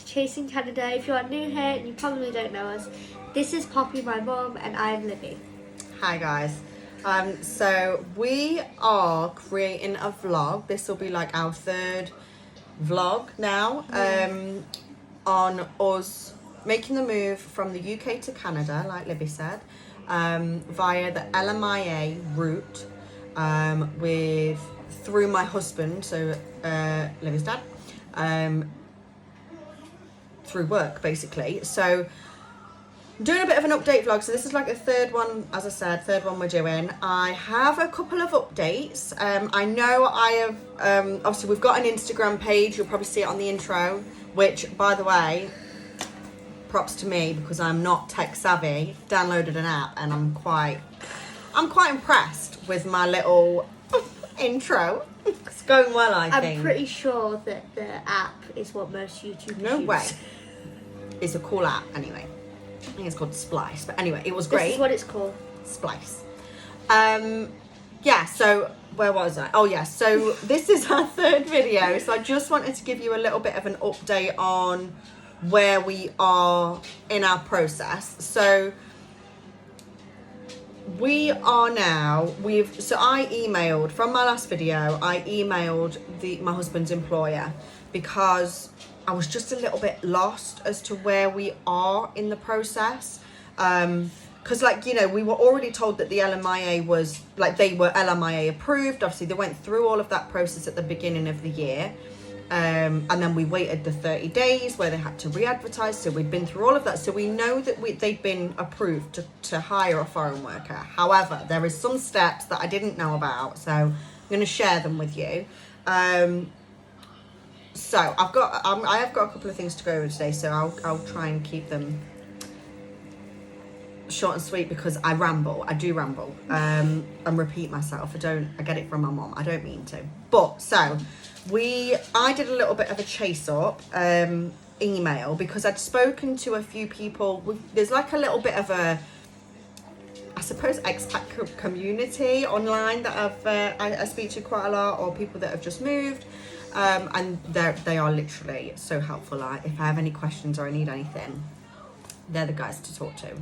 Chasing Canada. If you are new here and you probably don't know us, this is Poppy, my mum, and I'm Libby. Hi guys. So we are creating a vlog. This will be like our third vlog now on us making the move from the UK to Canada, like Libby said, via the LMIA route through my husband, so Libby's dad, through work basically. So I'm doing a bit of an update vlog, so this is like the third one, as I said, third one we're doing. I have a couple of updates. I know I have, obviously we've got an Instagram page, you'll probably see it on the intro, which, by the way, props to me because I'm not tech savvy, downloaded an app and I'm quite impressed with my little intro. It's going well, I think. I'm pretty sure that the app is what most YouTubers No use. way. It's a cool app anyway. I think it's called Splice, but anyway, it was great. This is what it's called. Splice. Yeah, so where was I? Oh yeah, so this is our third video, so I just wanted to give you a little bit of an update on where we are in our process. So we are now, I emailed, from my last video, I emailed my husband's employer because I was just a little bit lost as to where we are in the process. Because, like, you know, we were already told that the LMIA was, like, they were LMIA approved. Obviously, they went through all of that process at the beginning of the year. And then we waited the 30 days where they had to re-advertise. So we'd been through all of that. So we know that they'd been approved to hire a foreign worker. However, there is some steps that I didn't know about. So I'm going to share them with you. So I have got a couple of things to go over today, so I'll try and keep them short and sweet because I do ramble, and repeat myself. I get it from my mom. I don't mean to. But so I did a little bit of a chase up email because I'd spoken to a few people. There's like a little bit of a, I suppose, expat community online that I speak to quite a lot, or people that have just moved. And they are literally so helpful. Like, if I have any questions or I need anything, they're the guys to talk to.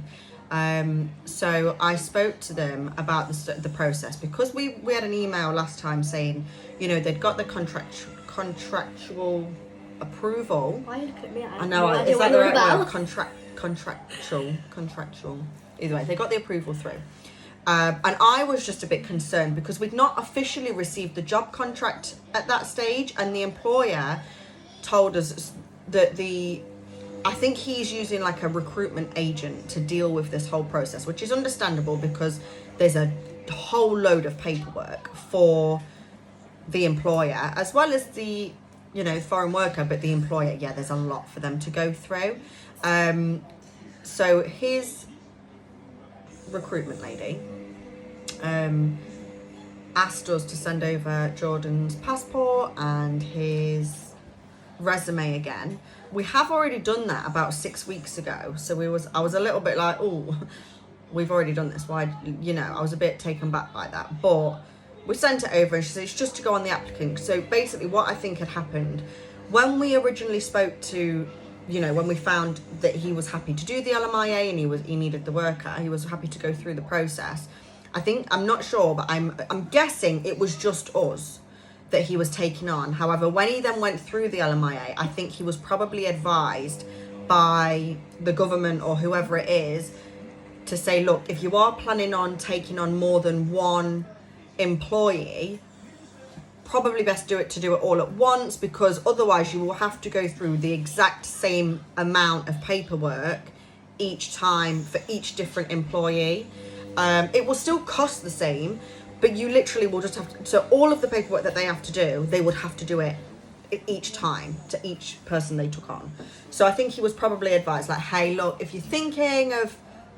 So I spoke to them about the process because we had an email last time saying, you know, they'd got the contractual approval. Why look at me? I know, is that the right word? Contractual. Either way, they got the approval through. And I was just a bit concerned because we'd not officially received the job contract at that stage, and the employer told us that I think he's using like a recruitment agent to deal with this whole process, which is understandable because there's a whole load of paperwork for the employer as well as the, you know, foreign worker, but the employer, yeah, there's a lot for them to go through. So his recruitment lady asked us to send over Jordan's passport and his resume again. We have already done that about 6 weeks ago, so I was a little bit like, oh, we've already done this, why, you know, I was a bit taken back by that. But we sent it over and she said it's just to go on the applicant. So basically what I think had happened when we originally spoke to, you know, when we found that he was happy to do the LMIA and he needed the worker, he was happy to go through the process. I'm not sure, but I'm guessing it was just us that he was taking on. However, when he then went through the LMIA, I think he was probably advised by the government or whoever it is to say, look, if you are planning on taking on more than one employee, probably best do it all at once, because otherwise you will have to go through the exact same amount of paperwork each time for each different employee. It will still cost the same, but you literally will just have to, so all of the paperwork that they have to do, they would have to do it each time to each person they took on. So I think he was probably advised, like, hey, look, if you're thinking of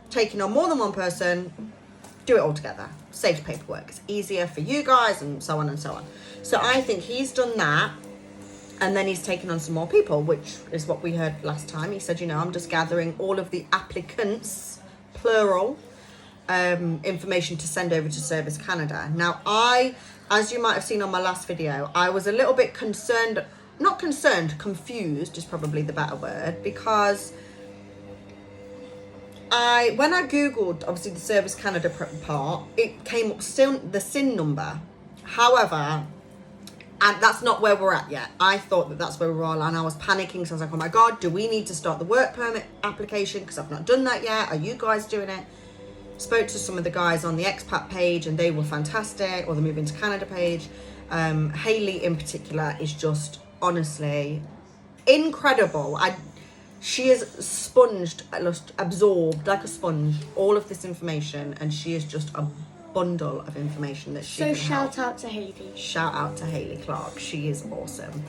taking on more than one person, do it all together. Saves paperwork. It's easier for you guys, and so on and so on. So I think he's done that, and then he's taken on some more people, which is what we heard last time. He said, you know, I'm just gathering all of the applicants, plural, information to send over to Service Canada. Now, as you might have seen on my last video, I was a little bit concerned not concerned, confused is probably the better word, because when I googled obviously the Service Canada part, it came up still the SIN number. However, and that's not where we're at yet. I thought that that's where we're all, and I was panicking. So I was like, oh my God, do we need to start the work permit application? Because I've not done that yet. Are you guys doing it? Spoke to some of the guys on the expat page and they were fantastic, or the Moving to Canada page. Hayley in particular is just honestly incredible. She has sponged, absorbed like a sponge, all of this information, and she is just a bundle of information that she So can shout help. out to Hayley. Shout out to Hayley Clark. She is awesome.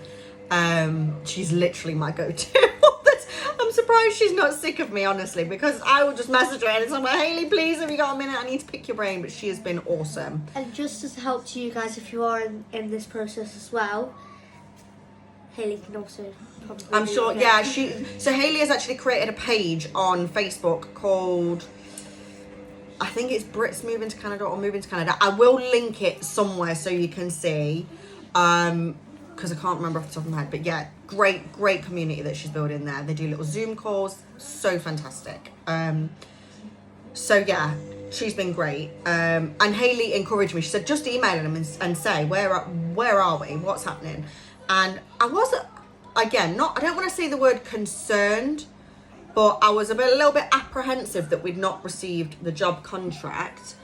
She's literally my go-to. I'm surprised she's not sick of me, honestly, because I will just message her and it's like, Hayley, please, have you got a minute? I need to pick your brain. But she has been awesome. And just as a help to you guys, if you are in this process as well, Hayley can also probably. I'm sure, yeah. So Hayley has actually created a page on Facebook called, I think it's Brits Moving to Canada or Moving to Canada. I will link it somewhere so you can see, because I can't remember off the top of my head. But yeah, great community that she's building there. They do little Zoom calls, so fantastic. So yeah, she's been great. And Hayley encouraged me. She said, just email them and say, where are we? What's happening? And I wasn't, again, I don't want to say the word concerned, but I was a little bit apprehensive that we'd not received the job contract.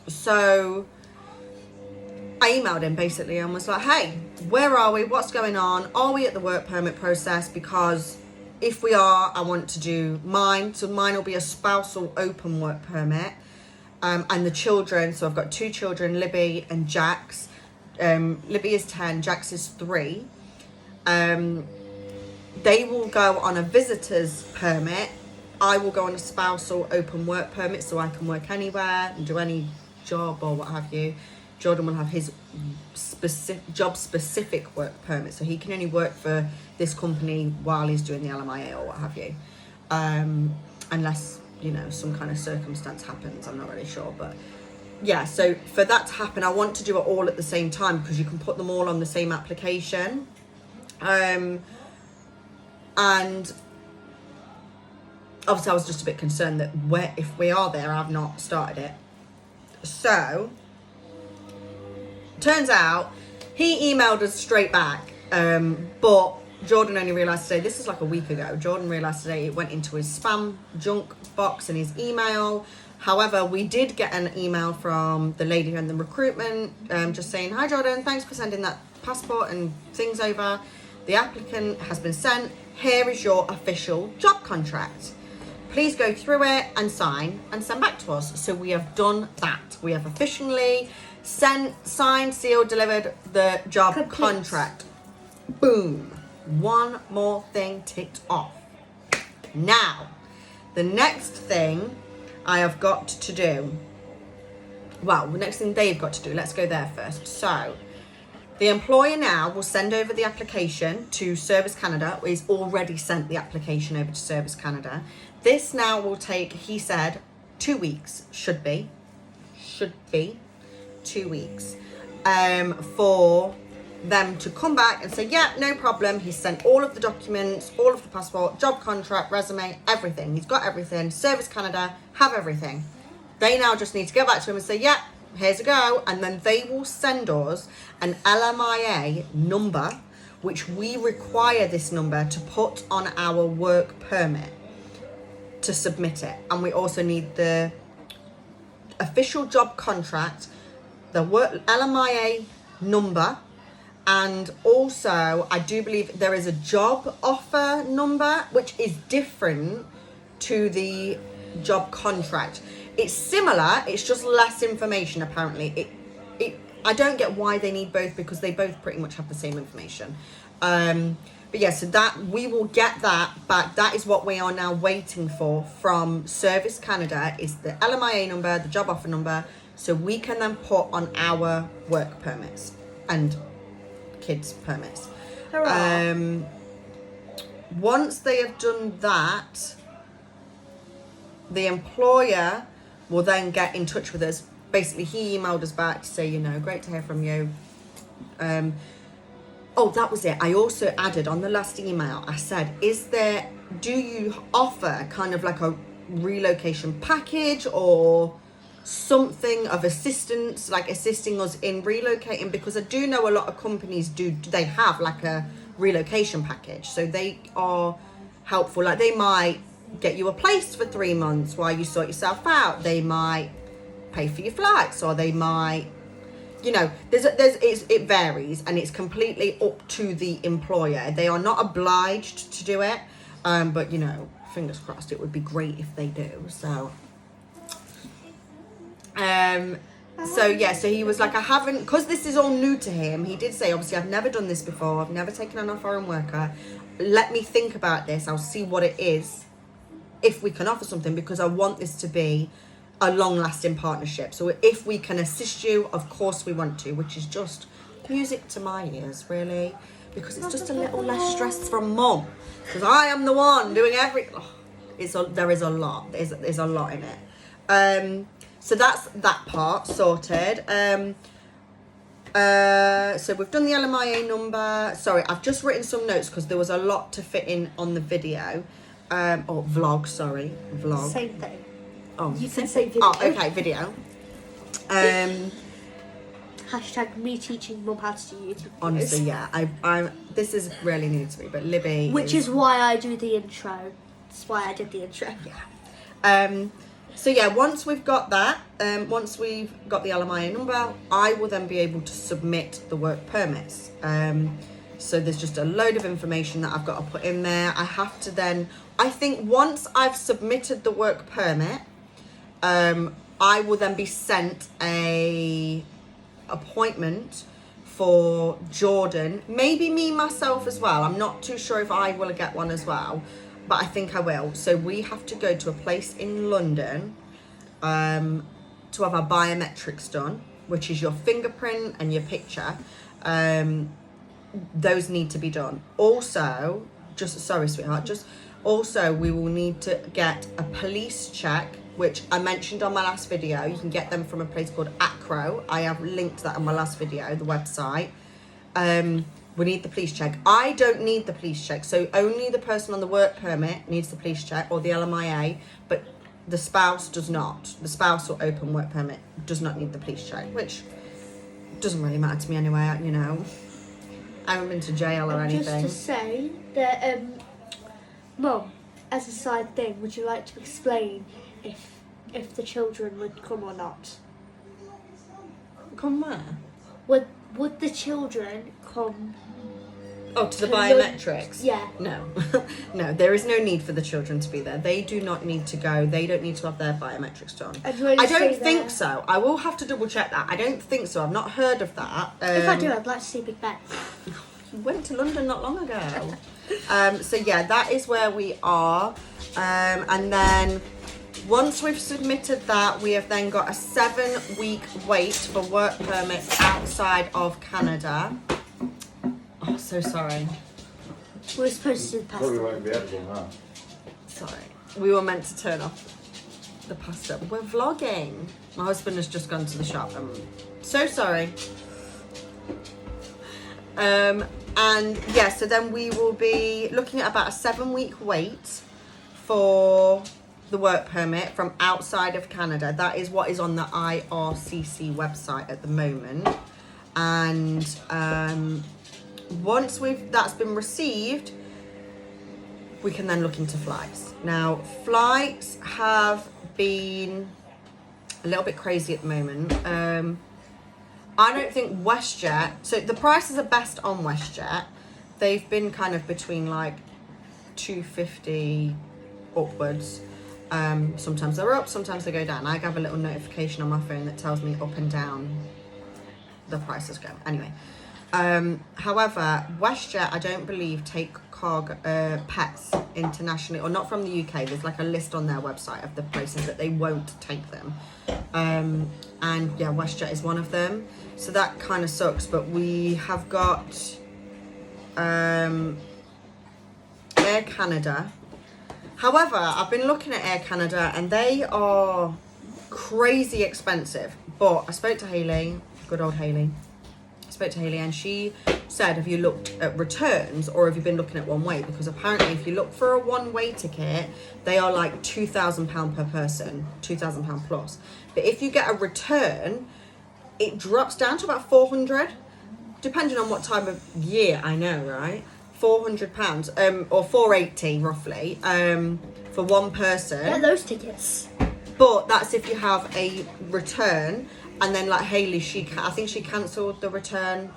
So I emailed him basically and was like, hey, where are we? What's going on? Are we at the work permit process? Because if we are, I want to do mine. So mine will be a spousal open work permit. And the children, so I've got 2 children, Libby and Jax. Libby is 10, Jax is 3. They will go on a visitor's permit. I will go on a spousal open work permit, so I can work anywhere and do any job or what have you. Jordan will have his job-specific work permit, so he can only work for this company while he's doing the LMIA or what have you. Unless, some kind of circumstance happens, I'm not really sure. But yeah, so for that to happen, I want to do it all at the same time because you can put them all on the same application. And obviously I was just a bit concerned that if we are there, I've not started it. So turns out he emailed us straight back, but Jordan only realised today, this is like a week ago, Jordan realised today it went into his spam junk box in his email. However, we did get an email from the lady in the recruitment just saying, hi Jordan, thanks for sending that passport and things over. The applicant has been sent. Here is your official job contract. Please go through it and sign and send back to us. So we have done that. We have officially signed, sealed, delivered the job contract. Boom. One more thing ticked off. Now, the next thing I have got to do, well, the next thing they've got to do, let's go there first. So the employer now will send over the application to Service Canada. He's already sent the application over to Service Canada. This now will take, he said, 2 weeks, should be 2 weeks, for them to come back and say, yeah, no problem. He's sent all of the documents, all of the passport, job contract, resume, everything. He's got everything. Service Canada have everything. They now just need to go back to him and say, yeah, here's a go. And then they will send us an LMIA number, which we require this number to put on our work permit to submit it. And we also need the official job contract, the work LMIA number, and also I do believe there is a job offer number which is different to the job contract. It's similar, it's just less information apparently. I don't get why they need both because they both pretty much have the same information. But yeah, so that we will get that back. That is what we are now waiting for from Service Canada, is the LMIA number, the job offer number, so we can then put on our work permits and kids permits. Once they have done that, the employer will then get in touch with us. Basically, he emailed us back to say, great to hear from you. Oh, that was it. I also added on the last email, I said, do you offer kind of like a relocation package or something of assistance, like assisting us in relocating? Because I do know a lot of companies they have like a relocation package. So they are helpful. Like they might get you a place for 3 months while you sort yourself out. They might pay for your flights, or they might, it varies, and it's completely up to the employer. They are not obliged to do it, but fingers crossed, it would be great if they do. So so he was like, I haven't, because this is all new to him. He did say, obviously, I've never done this before. I've never taken on a foreign worker. Let me think about this. I'll see what it is, if we can offer something, because I want this to be a long-lasting partnership. So if we can assist you, of course we want to, which is just music to my ears, really, because it's just a little less stress from mum, because I am the one doing there is a lot. There's a lot in it. So that's that part sorted. So we've done the LMIA number. Sorry, I've just written some notes because there was a lot to fit in on the video. Or vlog, sorry. Vlog. Same thing. Oh, you can say video. Oh, okay, video. Hashtag me teaching mum how to do YouTube videos. Honestly, yeah. I this is really new to me, but Libby Which is why I do the intro. That's why I did the intro. Yeah. So yeah, once we've got that, once we've got the LMIA number, I will then be able to submit the work permits. So there's just a load of information that I've got to put in there. I have to then, I think once I've submitted the work permit, I will then be sent a appointment for Jordan, maybe me myself as well. I'm not too sure if I will get one as well, but I think I will. So we have to go to a place in London to have our biometrics done, which is your fingerprint and your picture. Those need to be done. Also, also we will need to get a police check, which I mentioned on my last video. You can get them from a place called Acro. I have linked that on my last video, the website. We need the police check. I don't need the police check, so only the person on the work permit needs the police check, or the LMIA, but the spouse does not. The spouse or open work permit does not need the police check, which doesn't really matter to me anyway, I haven't been to jail or anything. Just to say that, Mum, as a side thing, would you like to explain if the children would come or not? Come where? Would the children come? Oh, to the biometrics? Yeah. No. No, there is no need for the children to be there. They do not need to go. They don't need to have their biometrics done. I don't think so. I will have to double check that. I don't think so. I've not heard of that. If I do, I'd like to see Big Ben. You went to London not long ago. So yeah, that is where we are. And then once we've submitted that, we have then got a 7-week wait for work permits outside of Canada. Oh, so sorry. We're supposed to do the pasta. Probably won't be able to, huh? Sorry. We were meant to turn off the pasta. We're vlogging. My husband has just gone to the shop. I'm so sorry. And yeah, so then we will be looking at about a 7-week wait for the work permit from outside of Canada. That is what is on the IRCC website at the moment. And once that's been received, we can then look into flights. Now, flights have been a little bit crazy at the moment. I don't think WestJet, so the prices are best on WestJet. They've been kind of between like $250 upwards. Sometimes they're up, sometimes they go down. I have a little notification on my phone that tells me up and down the prices go. Anyway, however, WestJet, I don't believe, take cargo pets internationally, or not from the UK. There's like a list on their website of the places that they won't take them. And yeah, WestJet is one of them. So that kind of sucks, but we have got Air Canada. However, I've been looking at Air Canada and they are crazy expensive. But I spoke to Hayley, good old Hayley. spoke to Hayley, and she said, have you looked at returns or have you been looking at one way? Because apparently if you look for a one-way ticket, they are like £2,000 per person, £2,000 plus. But if you get a return, it drops down to about 400, depending on what time of year, I know, right? £400, or 480 roughly, for one person. Get those tickets. But that's if you have a return. And then like Hayley, I think she cancelled the return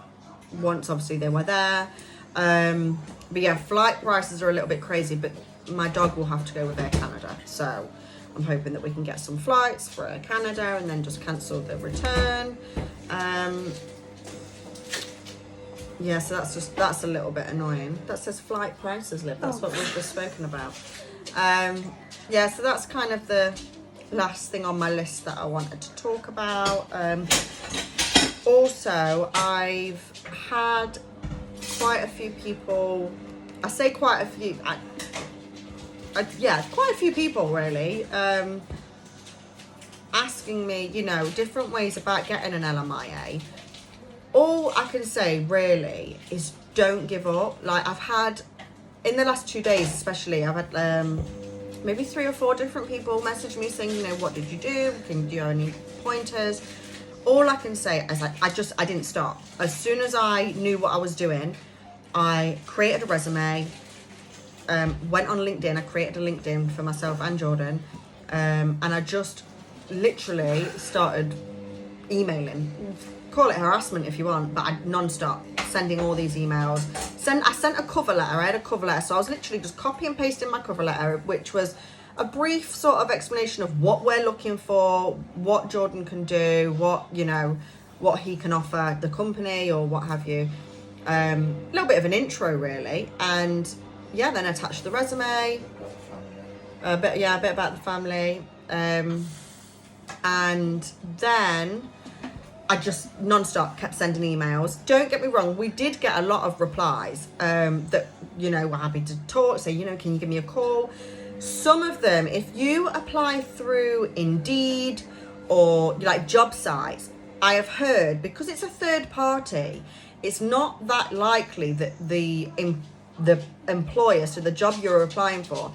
once obviously they were there. But yeah, flight prices are a little bit crazy, but my dog will have to go with Air Canada. So I'm hoping that we can get some flights for Air Canada and then just cancel the return. Yeah, so that's a little bit annoying. That says flight prices, Liv. That's what we've just spoken about. Yeah, so that's kind of the last thing on my list that I wanted to talk about. Also, I've had quite a few people, I say quite a few, yeah, quite a few people really, asking me, you know, different ways about getting an LMIA. All I can say really is don't give up. Like I've had, in the last 2 days especially, I've had maybe 3 or 4 different people message me saying, you know, what did you do? Do you have any pointers? All I can say is I didn't stop. As soon as I knew what I was doing, I created a resume, went on LinkedIn. I created a LinkedIn for myself and Jordan, and I just literally started emailing. Call it harassment if you want, but I non-stop sending all these emails. I sent a cover letter. I had a cover letter, so I was literally just copy and pasting my cover letter, which was a brief sort of explanation of what we're looking for, what Jordan can do, what, you know, what he can offer the company or what have you. A little bit of an intro really, and yeah, then attach the resume. A bit about the family, and then I just non-stop kept sending emails. Don't get me wrong, we did get a lot of replies that, you know, were happy to talk, say, you know, can you give me a call? Some of them, if you apply through Indeed or like job sites, I have heard, because it's a third party, it's not that likely that the employer, so the job you're applying for,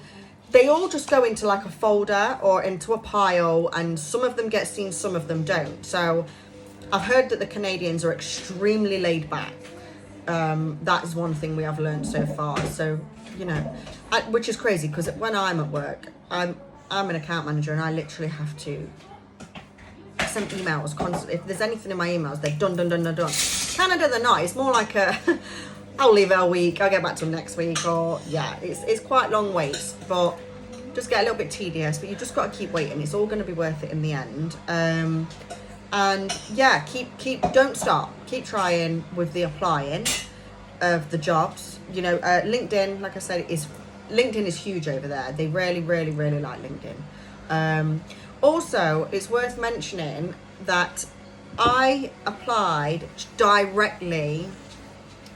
they all just go into like a folder or into a pile, and some of them get seen, some of them don't. So I've heard that the Canadians are extremely laid back. That is one thing we have learned so far. So, you know, which is crazy because when I'm at work, I'm an account manager and I literally have to send emails constantly. If there's anything in my emails, they're done. Canada, they're not. It's more like I'll leave it a week, I'll get back to them next week, or yeah, it's quite long waits, but just get a little bit tedious, but you just got to keep waiting. It's all going to be worth it in the end. And yeah, don't stop. Keep trying with the applying of the jobs. You know, LinkedIn, like I said, LinkedIn is huge over there. They really like LinkedIn. Also, it's worth mentioning that I applied directly.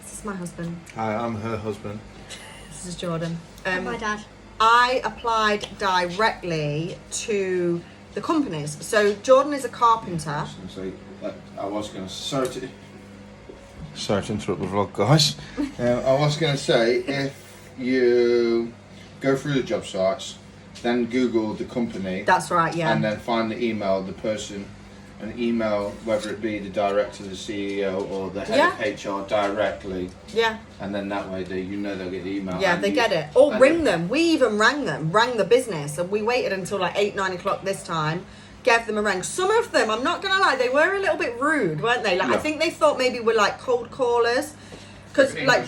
This is my husband. Hi, I'm her husband. This is Jordan. And my dad. I applied directly to the companies. So Jordan is a carpenter. I was going to sorry to interrupt the vlog, guys. I was going to say, if you go through the job sites, then Google the company. That's right, yeah. And then find the email, the person, and email whether it be the director, the CEO, or the head of HR directly. Yeah. And then that way they'll get the email. Yeah, they get it. Or ring them. We even rang the business, and we waited until like 8-9 o'clock this time, gave them a ring. Some of them, I'm not gonna lie, they were a little bit rude, weren't they? Like, yeah. I think they thought maybe we're like cold callers, because like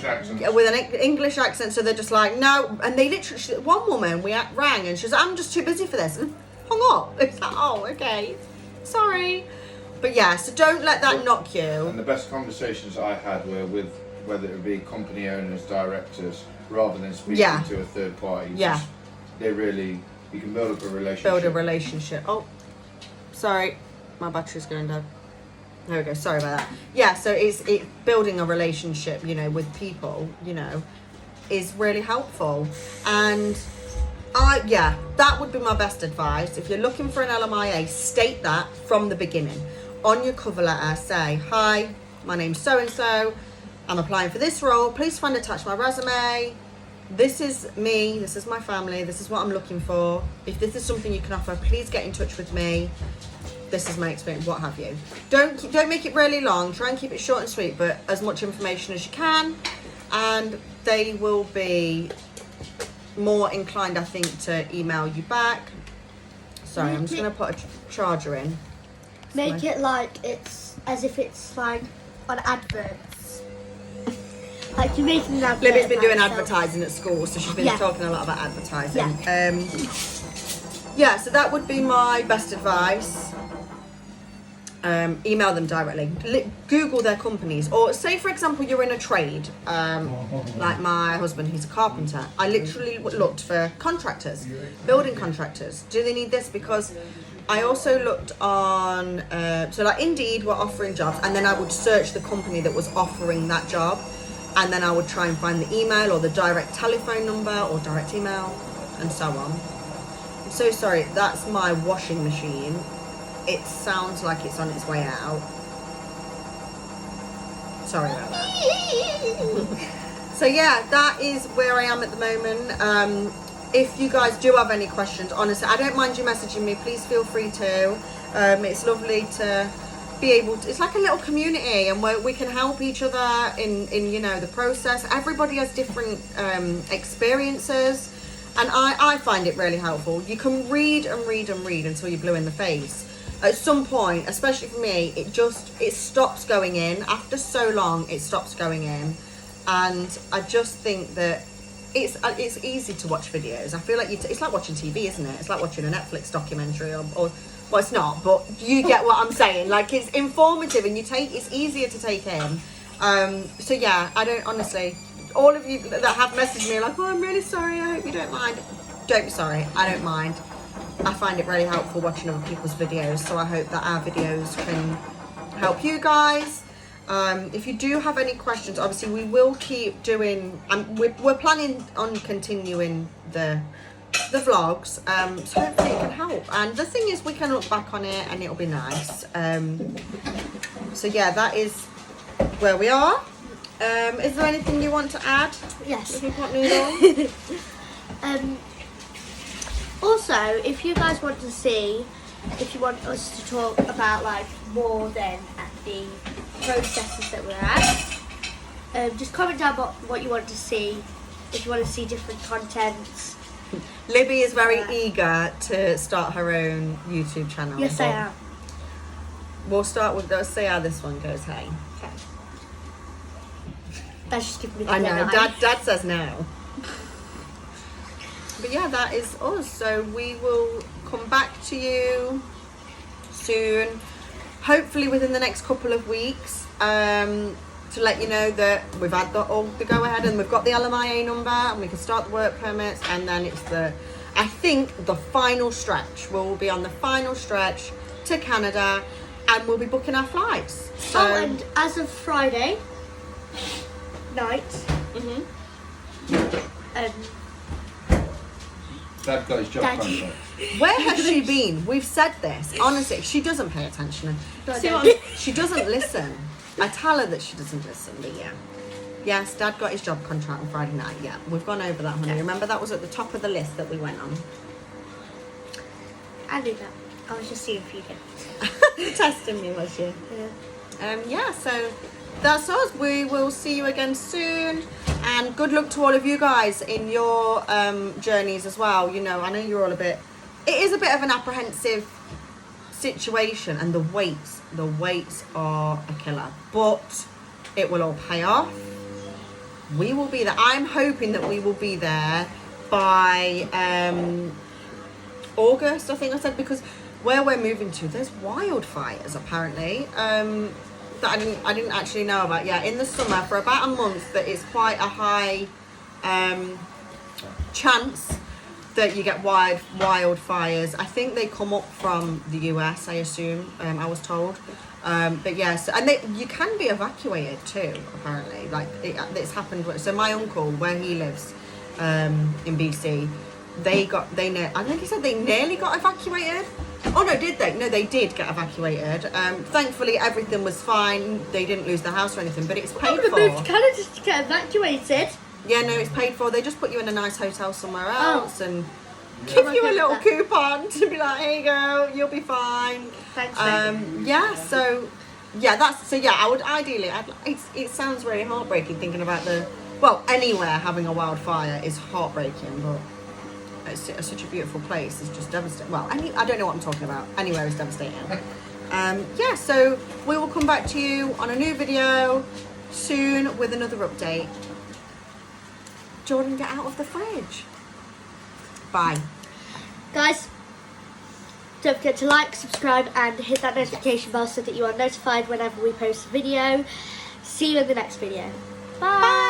with an English accent, so they're just like no. And they literally, one woman we rang and she was like, I'm just too busy for this, and hung up. It's like, oh, okay, sorry. But yeah, so don't let that knock you. And the best conversations I had were with whether it be company owners, directors, rather than speaking to a third party. Yeah. You can build up a relationship. Build a relationship. Oh, sorry, my battery's going down. There we go, sorry about that. Yeah, so it's building a relationship, you know, with people, you know, is really helpful. And that would be my best advice. If you're looking for an LMIA, state that from the beginning. On your cover letter, say, hi, my name's so-and-so, I'm applying for this role, please find attached my resume, this is me, this is my family, this is what I'm looking for, if this is something you can offer, please get in touch with me, this is my experience, what have you. Don't make it really long, try and keep it short and sweet, but as much information as you can, and they will be more inclined, I think, to email you back. Sorry, I'm just going to put a charger in. Make it like it's as if it's like on adverts. Like you're making an advert. Libby's been doing about advertising at school, so she's been talking a lot about advertising. Yeah. Yeah, so that would be my best advice. Email them directly. Google their companies, or say for example you're in a trade, like my husband, he's a carpenter. I literally looked for contractors, building contractors. Do they need this? Because I also looked on, so like Indeed were offering jobs, and then I would search the company that was offering that job, and then I would try and find the email or the direct telephone number or direct email, and so on. I'm so sorry, that's my washing machine. It sounds like it's on its way out. Sorry about that. So yeah, that is where I am at the moment. If you guys do have any questions, honestly, I don't mind you messaging me. Please feel free to. It's lovely to be able to, it's like a little community, and where we can help each other in you know, the process. Everybody has different experiences, and I find it really helpful. You can read and read and read until you're blue in the face. At some point, especially for me, it stops going in. After so long, it stops going in, and I just think that it's easy to watch videos. I feel like it's like watching TV, isn't it? It's like watching a Netflix documentary, or well, it's not, but you get what I'm saying. Like, it's informative, and it's easier to take in. So yeah, I don't, honestly, all of you that have messaged me like, oh, I'm really sorry, I hope you don't mind. Don't be sorry, I don't mind. I find it really helpful watching other people's videos, so I hope that our videos can help you guys. If you do have any questions, obviously we will keep doing, we're planning on continuing the vlogs, so hopefully it can help. And the thing is, we can look back on it and it'll be nice. So yeah, that is where we are. Is there anything you want to add? Yes. Pot noodle? Also, if you guys want to see, if you want us to talk about like more than at the processes that we're at, just comment down what you want to see. If you want to see different contents. Libby is very eager to start her own YouTube channel. Yes, I am. We'll start with, let's see how this one goes, hey? Okay. That's just giving me the I know, deadline. Dad says no. But yeah, that is us. So we will come back to you soon, hopefully within the next couple of weeks, to let you know that we've had all the go ahead, and we've got the LMIA number, and we can start the work permits, and then it's I think the final stretch. We'll be on the final stretch to Canada, and we'll be booking our flights. So, oh, and as of Friday night, Dad got his job contract. where has she been? We've said this. Honestly, she doesn't pay attention. She doesn't listen. I tell her that she doesn't listen, but yeah. Yes, Dad got his job contract on Friday night. Yeah, we've gone over that, honey. Yeah. Remember, that was at the top of the list that we went on. I knew that. I was just seeing if you did. Testing me, was you? Yeah. Yeah, so that's us. We will see you again soon, and good luck to all of you guys in your journeys as well. You know, I know you're all it is a bit of an apprehensive situation, and the weights are a killer, but it will all pay off. We will be there. I'm hoping that we will be there by August, I think I said, because where we're moving to, there's wildfires apparently, that I didn't actually know about. Yeah, in the summer for about a month, that is quite a high chance that you get wildfires. I think they come up from the US, I assume. I was told, but yes, and you can be evacuated too. Apparently, like it's happened. So my uncle, where he lives in BC, I think he said they nearly got evacuated. Oh no, did they? No, they did get evacuated. Thankfully, everything was fine. They didn't lose the house or anything, but it's paid They for. moved to Canada just to get evacuated. Yeah, no, it's paid for. They just put you in a nice hotel somewhere Oh. else and give I'm you a okay little with that. coupon to be like, here you go, you'll be fine. Thanks, mate. Yeah, so I would ideally. It sounds really heartbreaking thinking about anywhere having a wildfire is heartbreaking, but it's such a beautiful place. It's just devastating. Well, I don't know what I'm talking about. Anywhere is devastating. So we will come back to you on a new video soon with another update. Jordan, get out of the fridge. Bye. Guys, don't forget to like, subscribe and hit that notification bell so that you are notified whenever we post a video. See you in the next video. Bye.